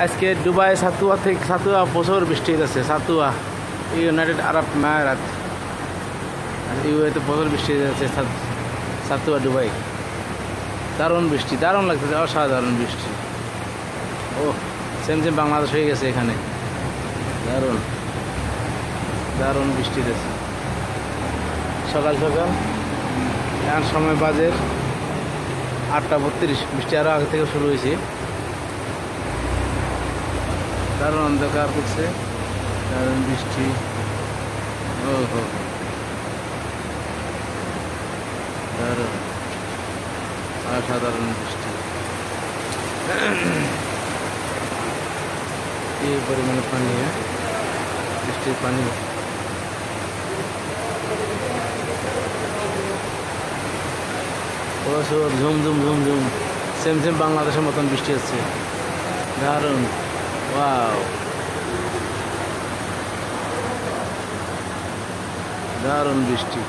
আজকে দুবাই সাতুয়া থেকে সাতুয়া প্রচুর বৃষ্টি হচ্ছে। সাতুয়া ইউনাইটেড আরব আমিরাত ইউএতে প্রচুর বৃষ্টি হচ্ছে। সাতুয়া দুবাই দারুণ বৃষ্টি, দারুণ লাগতেছে, অসাধারণ বৃষ্টি। ও সেম সেম বাংলাদেশ হয়ে গেছে এখানে। দারুণ দারুণ বৃষ্টি দিচ্ছে সকাল সকাল। এখন সময় বাজে 8:32। বৃষ্টি আরও আগে থেকে শুরু হয়েছে। দারুণ অন্ধকার করছে, দারুণ বৃষ্টি। ও হো দারুণ অসাধারণ বৃষ্টি। এই পরিমাণে পানি, বৃষ্টির পানি। প্রচুর ঝুম ঝুম ঝুম ঝুম, সেম সেম বাংলাদেশের মতন বৃষ্টি হচ্ছে। দারুণ, ওয়াও, দারুণ বৃষ্টি।